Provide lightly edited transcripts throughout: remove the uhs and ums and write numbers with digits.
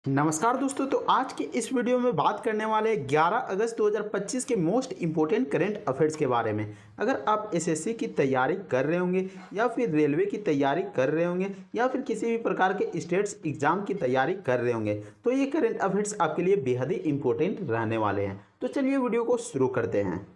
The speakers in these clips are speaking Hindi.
नमस्कार दोस्तों। तो आज की इस वीडियो में बात करने वाले 11 अगस्त 2025 के मोस्ट इम्पोर्टेंट करंट अफेयर्स के बारे में। अगर आप एसएससी की तैयारी कर रहे होंगे या फिर रेलवे की तैयारी कर रहे होंगे या फिर किसी भी प्रकार के स्टेट्स एग्जाम की तैयारी कर रहे होंगे तो ये करंट अफेयर्स आपके लिए बेहद ही इंपॉर्टेंट रहने वाले हैं। तो चलिए वीडियो को शुरू करते हैं।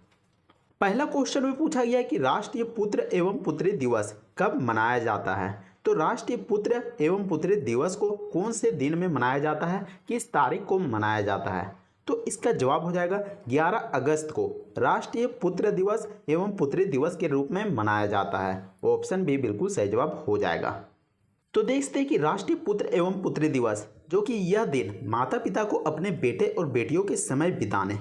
पहला क्वेश्चन में पूछा गया है कि राष्ट्रीय पुत्र एवं पुत्री दिवस कब मनाया जाता है। तो राष्ट्रीय पुत्र एवं पुत्री दिवस को कौन से दिन में मनाया जाता है, किस तारीख को मनाया जाता है। तो इसका जवाब हो जाएगा 11 अगस्त को राष्ट्रीय पुत्र दिवस एवं पुत्री दिवस के रूप में मनाया जाता है। ऑप्शन बी बिल्कुल सही जवाब हो जाएगा। तो देखते हैं कि राष्ट्रीय पुत्र एवं पुत्री दिवस, जो कि यह दिन माता पिता को अपने बेटे और बेटियों के समय बिताने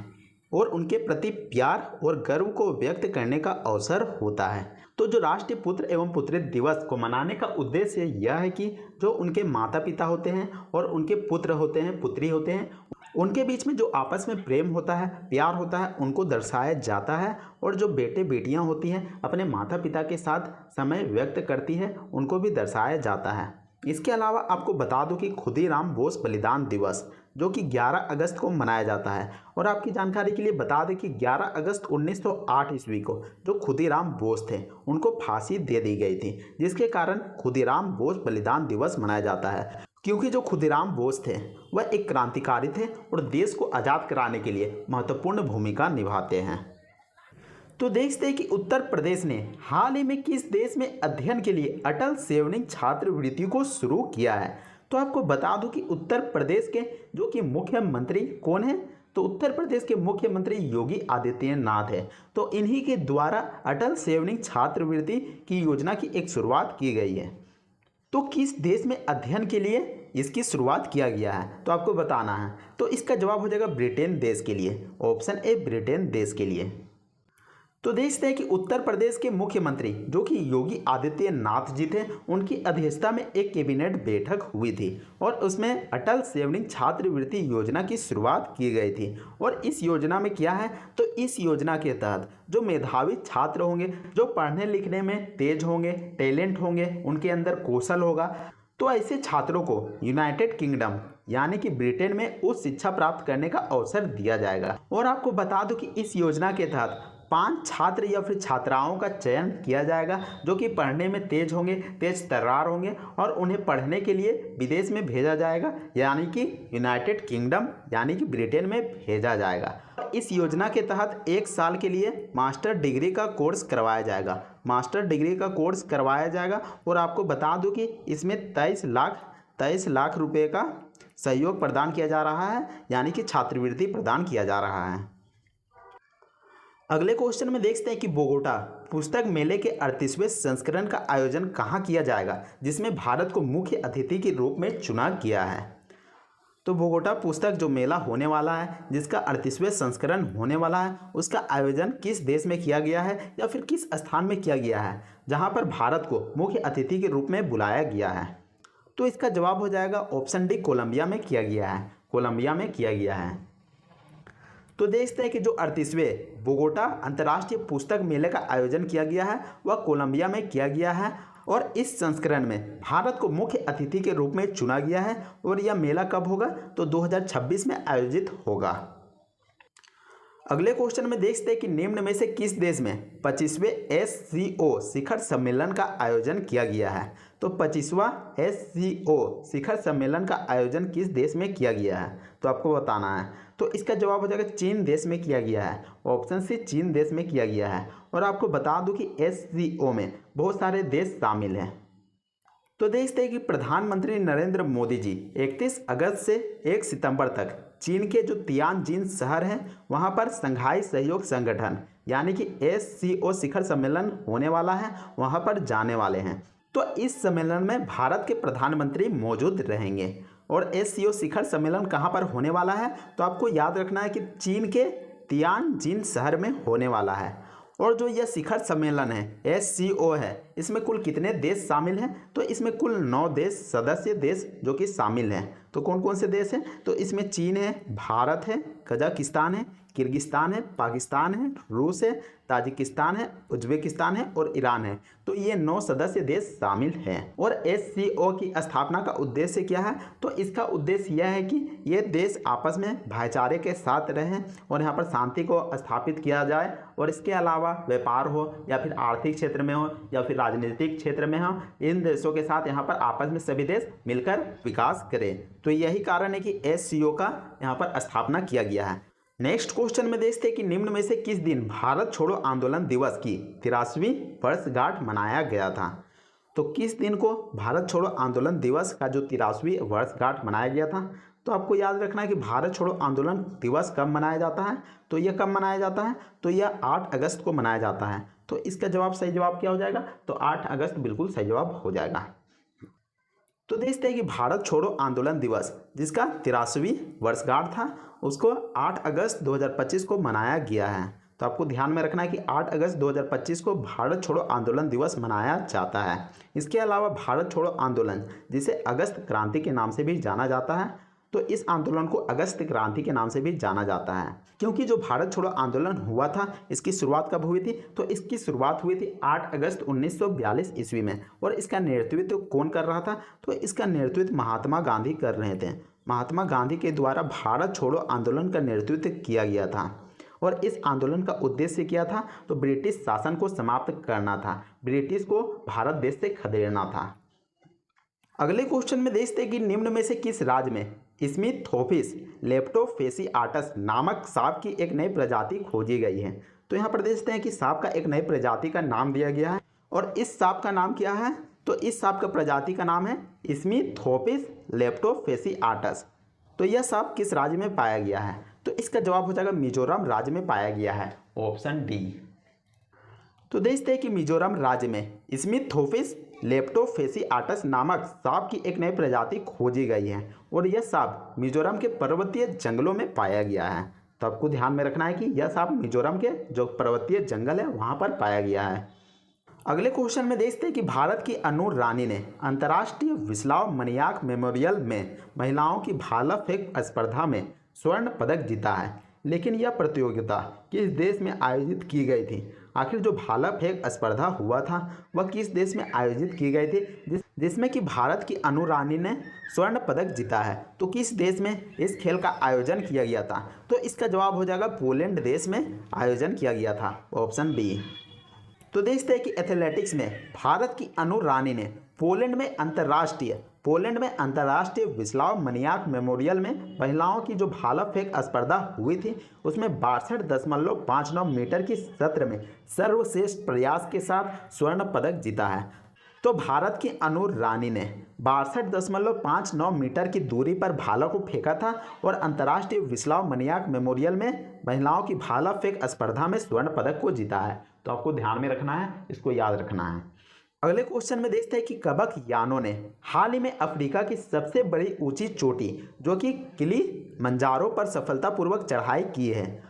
और उनके प्रति प्यार और गर्व को व्यक्त करने का अवसर होता है। तो जो राष्ट्रीय पुत्र एवं पुत्री दिवस को मनाने का उद्देश्य यह है कि जो उनके माता पिता होते हैं और उनके पुत्र होते हैं, पुत्री होते हैं, उनके बीच में जो आपस में प्रेम होता है, प्यार होता है, उनको दर्शाया जाता है। और जो बेटे बेटियां होती हैं अपने माता पिता के साथ समय व्यक्त करती हैं, उनको भी दर्शाया जाता है। इसके अलावा आपको बता दूं कि खुदीराम बोस बलिदान दिवस, जो कि 11 अगस्त को मनाया जाता है। और आपकी जानकारी के लिए बता दें कि 11 अगस्त 1908 ईस्वी को जो खुदीराम बोस थे उनको फांसी दे दी गई थी, जिसके कारण खुदीराम बोस बलिदान दिवस मनाया जाता है। क्योंकि जो खुदीराम बोस थे वह एक क्रांतिकारी थे और देश को आज़ाद कराने के लिए महत्वपूर्ण भूमिका निभाते हैं। तो देखते हैं कि उत्तर प्रदेश ने हाल ही में किस देश में अध्ययन के लिए अटल सेवनिंग छात्रवृत्ति को शुरू किया है। तो आपको बता दूं कि उत्तर प्रदेश के जो कि मुख्यमंत्री कौन है, तो उत्तर प्रदेश के मुख्यमंत्री योगी आदित्यनाथ है। तो इन्हीं के द्वारा अटल सेवनिंग छात्रवृत्ति की योजना की एक शुरुआत की गई है। तो किस देश में अध्ययन के लिए इसकी शुरुआत किया गया है, तो आपको बताना है। तो इसका जवाब हो जाएगा ब्रिटेन देश के लिए। ऑप्शन ए ब्रिटेन देश के लिए। तो देखते हैं कि उत्तर प्रदेश के मुख्यमंत्री जो कि योगी आदित्यनाथ जी थे, उनकी अध्यक्षता में एक कैबिनेट बैठक हुई थी और उसमें अटल सेवनिंग छात्रवृत्ति योजना की शुरुआत की गई थी। और इस योजना में क्या है, तो इस योजना के तहत जो मेधावी छात्र होंगे, जो पढ़ने लिखने में तेज होंगे, टैलेंट होंगे, उनके अंदर कौशल होगा, तो ऐसे छात्रों को यूनाइटेड किंगडम यानी कि ब्रिटेन में उच्च शिक्षा प्राप्त करने का अवसर दिया जाएगा। और आपको बता दूं कि इस योजना के तहत 5 छात्र या फिर छात्राओं का चयन किया जाएगा जो कि पढ़ने में तेज होंगे, तेज तर्रार होंगे, और उन्हें पढ़ने के लिए विदेश में भेजा जाएगा, यानी कि यूनाइटेड किंगडम यानी कि ब्रिटेन में भेजा जाएगा। इस योजना के तहत 1 साल के लिए मास्टर डिग्री का कोर्स करवाया जाएगा। मास्टर डिग्री का कोर्स करवाया जाएगा। और आपको बता दूं कि इसमें 23 लाख रुपए का सहयोग प्रदान किया जा रहा है, यानी कि छात्रवृत्ति प्रदान किया जा रहा है। अगले क्वेश्चन में देखते हैं कि बोगोटा पुस्तक मेले के 38वें संस्करण का आयोजन कहाँ किया जाएगा, जिसमें भारत को मुख्य अतिथि के रूप में चुना गया है। तो बोगोटा पुस्तक जो मेला होने वाला है, जिसका 38वें संस्करण होने वाला है, उसका आयोजन किस देश में किया गया है या फिर किस स्थान में किया गया है, जहाँ पर भारत को मुख्य अतिथि के रूप में बुलाया गया है। तो इसका जवाब हो जाएगा ऑप्शन डी कोलंबिया में किया गया है। कोलंबिया में किया गया है। तो देखते हैं कि जो 38वें बोगोटा अंतर्राष्ट्रीय पुस्तक मेले का आयोजन किया गया है वह कोलंबिया में किया गया है। और इस संस्करण में भारत को मुख्य अतिथि के रूप में चुना गया है। और यह मेला कब होगा, तो 2026 में आयोजित होगा। अगले क्वेश्चन में देखते हैं कि निम्न में से किस देश में 25वें SCO शिखर सम्मेलन का आयोजन किया गया है। तो 25वां SCO शिखर सम्मेलन का आयोजन किस देश में किया गया है, तो आपको बताना है। तो इसका जवाब हो जाएगा चीन देश में किया गया है। ऑप्शन सी चीन देश में किया गया है। और आपको बता दूं कि SCO में बहुत सारे देश शामिल हैं। तो देखते हैं कि प्रधानमंत्री नरेंद्र मोदी जी 31 अगस्त से 1 सितंबर तक चीन के जो तियानजिन शहर हैं वहां पर संघाई सहयोग संगठन यानी कि SCO शिखर सम्मेलन होने वाला है, वहां पर जाने वाले हैं। तो इस सम्मेलन में भारत के प्रधानमंत्री मौजूद रहेंगे। और SCO शिखर सम्मेलन कहां पर होने वाला है, तो आपको याद रखना है कि चीन के तियानजिन शहर में होने वाला है। और जो यह शिखर सम्मेलन है SCO है, इसमें कुल कितने देश शामिल हैं, तो इसमें कुल 9 देश सदस्य देश जो कि शामिल हैं। तो कौन कौन से देश हैं, तो इसमें चीन है, भारत है, कजाकिस्तान है, किर्गिस्तान है, पाकिस्तान है, रूस है, ताजिकिस्तान है, उज्बेकिस्तान है और ईरान है। तो ये 9 सदस्य देश शामिल हैं। और SCO की स्थापना का उद्देश्य क्या है? तो इसका उद्देश्य यह है कि ये देश आपस में भाईचारे के साथ रहें और यहाँ पर शांति को स्थापित किया जाए। और इसके अलावा व्यापार हो या फिर आर्थिक क्षेत्र में हो या फिर राजनीतिक क्षेत्र में हो, इन देशों के साथ यहाँ पर आपस में सभी देश मिलकर विकास करें। तो यही कारण है कि SCO का यहाँ पर स्थापना किया गया है। नेक्स्ट क्वेश्चन में देखते हैं कि निम्न में से किस दिन भारत छोड़ो आंदोलन दिवस की 83वीं वर्षगांठ मनाया गया था? तो किस दिन को भारत छोड़ो आंदोलन दिवस का जो 83वीं वर्षगांठ मनाया गया था? तो आपको याद रखना है कि भारत छोड़ो आंदोलन दिवस कब मनाया जाता है। तो यह कब मनाया जाता है? तो यह 8 अगस्त को मनाया जाता है। तो इसका जवाब, सही जवाब क्या हो जाएगा? तो 8 अगस्त बिल्कुल सही जवाब हो जाएगा। तो देखते हैं कि भारत छोड़ो आंदोलन दिवस जिसका 83वीं वर्षगांठ था उसको 8 अगस्त 2025 को मनाया गया है। तो आपको ध्यान में रखना है कि 8 अगस्त 2025 को भारत छोड़ो आंदोलन दिवस मनाया जाता है। इसके अलावा भारत छोड़ो आंदोलन जिसे अगस्त क्रांति के नाम से भी जाना जाता है, तो इस आंदोलन को अगस्त क्रांति के नाम से भी जाना जाता है क्योंकि जो भारत छोड़ो आंदोलन हुआ था इसकी शुरुआत कब हुई थी? तो इसकी शुरुआत हुई थी 8 अगस्त 1942 ईस्वी में। और इसका नेतृत्व कौन कर रहा था? तो इसका नेतृत्व महात्मा गांधी कर रहे थे। महात्मा गांधी के द्वारा भारत छोड़ो आंदोलन का नेतृत्व किया गया था। और इस आंदोलन का उद्देश्य क्या था? तो ब्रिटिश शासन को समाप्त करना था, ब्रिटिश को भारत देश से खदेड़ना था। अगले क्वेश्चन में देखते हैं कि निम्न में से किस राज्य में स्मिथोफिस लेप्टोफेसिआटस नामक सांप की एक नई प्रजाति खोजी गई है? तो यहाँ पर देखते हैं कि सांप का एक नई प्रजाति का नाम दिया गया है। और इस सांप का नाम क्या है? तो इस सांप का प्रजाति का नाम है स्मिथोफिस लेप्टोफेसिआटस। तो यह सांप किस राज्य में पाया गया है? तो इसका जवाब हो जाएगा मिजोरम राज्य में पाया गया है, ऑप्शन डी। तो देखते हैं कि मिजोरम राज्य में स्मिथोफिस लेप्टोफेसिआटस नामक सांप की एक नई प्रजाति खोजी गई है और यह सांप मिजोरम के पर्वतीय जंगलों में पाया गया है। तो आपको ध्यान में रखना है कि यह सांप मिजोरम के जो पर्वतीय जंगल है वहां पर पाया गया है। अगले क्वेश्चन में देखते हैं कि भारत की अनु रानी ने अंतर्राष्ट्रीय विस्लाव मनियाक मेमोरियल में महिलाओं की भाला फेंक स्पर्धा में स्वर्ण पदक जीता है, लेकिन यह प्रतियोगिता किस देश में आयोजित की गई थी? आखिर जो भाला फेंक स्पर्धा हुआ था वह किस देश में आयोजित की गई थी जिसमें कि भारत की अनु रानी ने स्वर्ण पदक जीता है? तो किस देश में इस खेल का आयोजन किया गया था? तो इसका जवाब हो जाएगा पोलैंड देश में आयोजन किया गया था, ऑप्शन बी। तो देखते हैं कि एथलेटिक्स में भारत की अनु रानी ने पोलैंड में अंतर्राष्ट्रीय विस्लाव मनियाक मेमोरियल में महिलाओं की जो भाला फेंक स्पर्धा हुई थी उसमें 62.59 मीटर की सत्र में सर्वश्रेष्ठ प्रयास के साथ स्वर्ण पदक जीता है। तो भारत की अनु रानी ने 62.59 मीटर की दूरी पर भाला को फेंका था और अंतर्राष्ट्रीय विस्लाव मनियाक मेमोरियल में महिलाओं की भाला फेंक स्पर्धा में स्वर्ण पदक को जीता है। तो आपको ध्यान में रखना है, इसको याद रखना है। अगले क्वेश्चन में देखते हैं कि कबक यानों ने हाल ही में अफ्रीका की सबसे बड़ी ऊंची चोटी जो कि किलिमंजारो पर सफलतापूर्वक चढ़ाई की है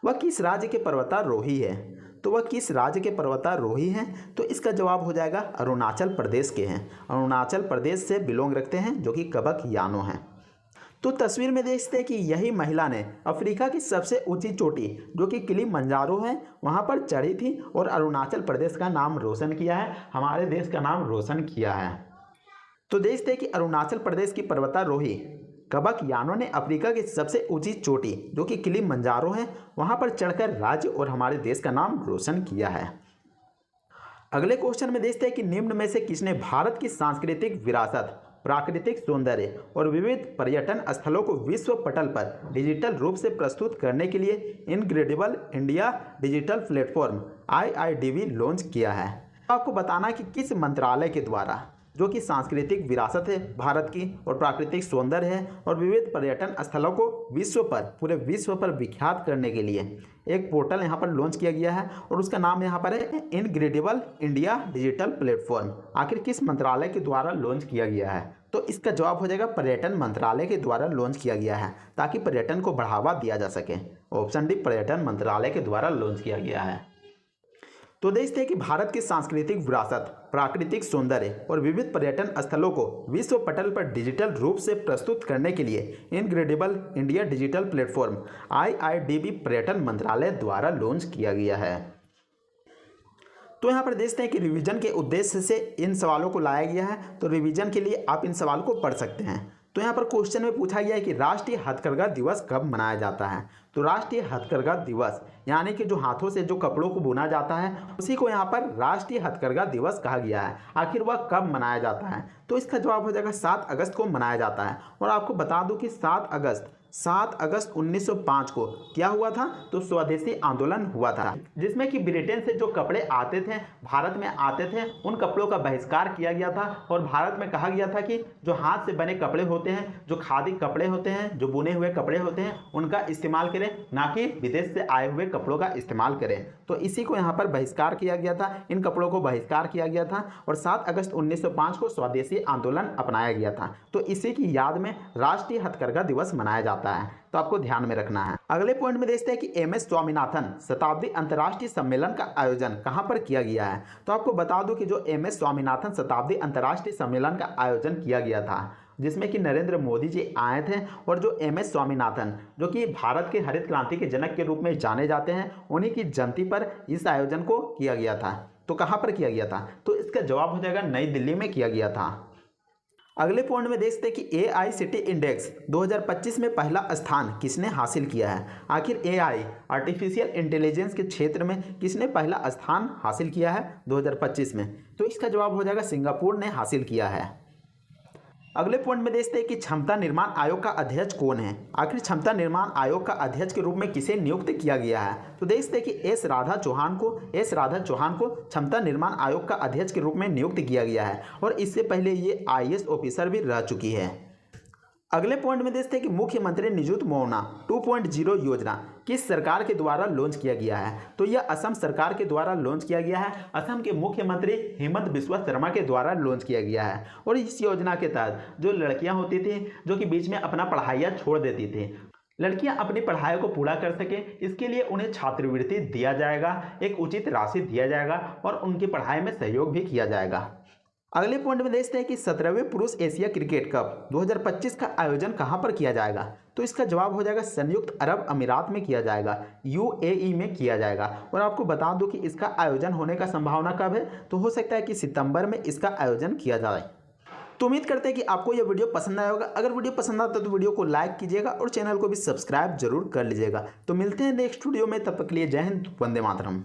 वह किस राज्य के पर्वतारोही है? तो वह किस राज्य के पर्वतारोही हैं? तो इसका जवाब हो जाएगा अरुणाचल प्रदेश के हैं। अरुणाचल प्रदेश से बिलोंग रखते हैं जो कि कबक यानो हैं। तो तस्वीर में देखते हैं कि यही महिला ने अफ्रीका की सबसे ऊंची चोटी जो कि किलिमंजारो है वहां पर चढ़ी थी और अरुणाचल प्रदेश का नाम रोशन किया है, हमारे देश का नाम रोशन किया है। तो देखते हैं कि अरुणाचल प्रदेश की पर्वतारोही कबक यानो ने अफ्रीका की सबसे ऊंची चोटी जो कि किलिमंजारो है वहां पर चढ़कर राज्य और हमारे देश का नाम रोशन किया है। अगले क्वेश्चन में देखते हैं कि निम्न में से किसने भारत की सांस्कृतिक विरासत, प्राकृतिक सौंदर्य और विविध पर्यटन स्थलों को विश्व पटल पर डिजिटल रूप से प्रस्तुत करने के लिए incredible India digital platform IIDV launch किया है? आपको बताना है कि किस मंत्रालय के द्वारा जो कि सांस्कृतिक विरासत है भारत की और प्राकृतिक सौंदर्य है और विविध पर्यटन स्थलों को पूरे विश्व पर विख्यात करने के लिए एक पोर्टल यहाँ पर लॉन्च किया गया है और उसका नाम यहाँ पर है इनक्रेडिबल इंडिया डिजिटल प्लेटफॉर्म। आखिर किस मंत्रालय के द्वारा लॉन्च किया गया है? तो इसका जवाब हो जाएगा पर्यटन मंत्रालय के द्वारा लॉन्च किया गया है ताकि पर्यटन को बढ़ावा दिया जा सके, ऑप्शन डी पर्यटन मंत्रालय के द्वारा लॉन्च किया गया है। तो देखते हैं कि भारत की सांस्कृतिक विरासत, प्राकृतिक सौंदर्य और विविध पर्यटन स्थलों को विश्व पटल पर डिजिटल रूप से प्रस्तुत करने के लिए incredible India digital platform IIDB पर्यटन मंत्रालय द्वारा लॉन्च किया गया है। तो यहाँ पर देखते हैं कि रिवीजन के उद्देश्य से इन सवालों को लाया गया है, तो रिवीजन के लिए आप इन सवालों को पढ़ सकते हैं। तो यहाँ पर क्वेश्चन में पूछा गया है कि राष्ट्रीय हथकरघा दिवस कब मनाया जाता है। तो राष्ट्रीय हथकरघा दिवस यानी कि जो हाथों से जो कपड़ों को बुना जाता है उसी को यहाँ पर राष्ट्रीय हथकरघा दिवस कहा गया है। आखिर वह कब मनाया जाता है, तो इसका जवाब हो जाएगा 7 अगस्त को मनाया जाता है। और आपको बता दूं कि 7 अगस्त 1905 को क्या हुआ था, तो स्वदेशी आंदोलन हुआ था, जिसमें कि ब्रिटेन से जो कपड़े आते थे भारत में आते थे उन कपड़ों का बहिष्कार किया गया था। और भारत में कहा गया था कि जो हाथ से बने कपड़े होते हैं, जो खादी कपड़े होते हैं, जो बुने हुए कपड़े होते हैं उनका इस्तेमाल करें, ना कि विदेश से आए हुए कपड़ों का इस्तेमाल करें। तो इसी को यहाँ पर बहिष्कार किया गया था, इन कपड़ों को बहिष्कार किया गया था और 7 अगस्त 1905 को स्वदेशी आंदोलन अपनाया गया था। तो इसी की याद में राष्ट्रीय हथकरघा दिवस मनाया जाता है, तो आपको ध्यान में रखना है। अगले पॉइंट में देखते हैं कि MS स्वामीनाथन शताब्दी अंतर्राष्ट्रीय सम्मेलन का आयोजन कहां पर किया गया है। तो आपको बता दूं कि जो MS स्वामीनाथन शताब्दी अंतर्राष्ट्रीय सम्मेलन का आयोजन किया गया था, जिसमें कि नरेंद्र मोदी जी आए थे और जो MS स्वामीनाथन जो कि भारत के हरित क्रांति के जनक के रूप में जाने जाते हैं, उन्हीं की जयंती पर इस आयोजन को किया गया था। तो कहां पर किया गया था, तो इसका जवाब हो जाएगा नई दिल्ली में किया गया था। अगले पॉइंट में देखते हैं कि AICTE इंडेक्स 2025 में पहला स्थान किसने हासिल किया है। आखिर AI आर्टिफिशियल इंटेलिजेंस के क्षेत्र में किसने पहला स्थान हासिल किया है 2025 में, तो इसका जवाब हो जाएगा सिंगापुर ने हासिल किया है। अगले पॉइंट में देखते हैं कि क्षमता निर्माण आयोग का अध्यक्ष कौन है। आखिर क्षमता निर्माण आयोग का अध्यक्ष के रूप में किसे नियुक्त किया गया है, तो देखते हैं कि एस राधा चौहान को क्षमता निर्माण आयोग का अध्यक्ष के रूप में नियुक्त किया गया है और इससे पहले ये IAS ऑफिसर भी रह चुकी है। अगले पॉइंट में देखते हैं कि मुख्यमंत्री निजुत मोहना 2.0 योजना किस सरकार के द्वारा लॉन्च किया गया है, तो यह असम सरकार के द्वारा लॉन्च किया गया है। असम के मुख्यमंत्री हेमंत बिस्वा शर्मा के द्वारा लॉन्च किया गया है। और इस योजना के तहत जो लड़कियां होती थी जो कि बीच में अपना पढ़ाइयाँ छोड़ देती थी, लड़कियां अपनी पढ़ाई को पूरा कर सके इसके लिए उन्हें छात्रवृत्ति दिया जाएगा, एक उचित राशि दिया जाएगा और उनकी पढ़ाई में सहयोग भी किया जाएगा। अगले पॉइंट में देखते हैं कि 17वें पुरुष एशिया क्रिकेट कप 2025 का आयोजन कहां पर किया जाएगा, तो इसका जवाब हो जाएगा संयुक्त अरब अमीरात में किया जाएगा, UAE में किया जाएगा। और आपको बता दूं कि इसका आयोजन होने का संभावना कब है, तो हो सकता है कि सितंबर में इसका आयोजन किया जाए। तो उम्मीद करते हैं कि आपको यह वीडियो पसंद आया होगा। अगर वीडियो पसंद आता है तो वीडियो को लाइक कीजिएगा और चैनल को भी सब्सक्राइब जरूर कर लीजिएगा। तो मिलते हैं नेक्स्ट वीडियो में, तब तक के लिए जय हिंद, वंदे मातरम।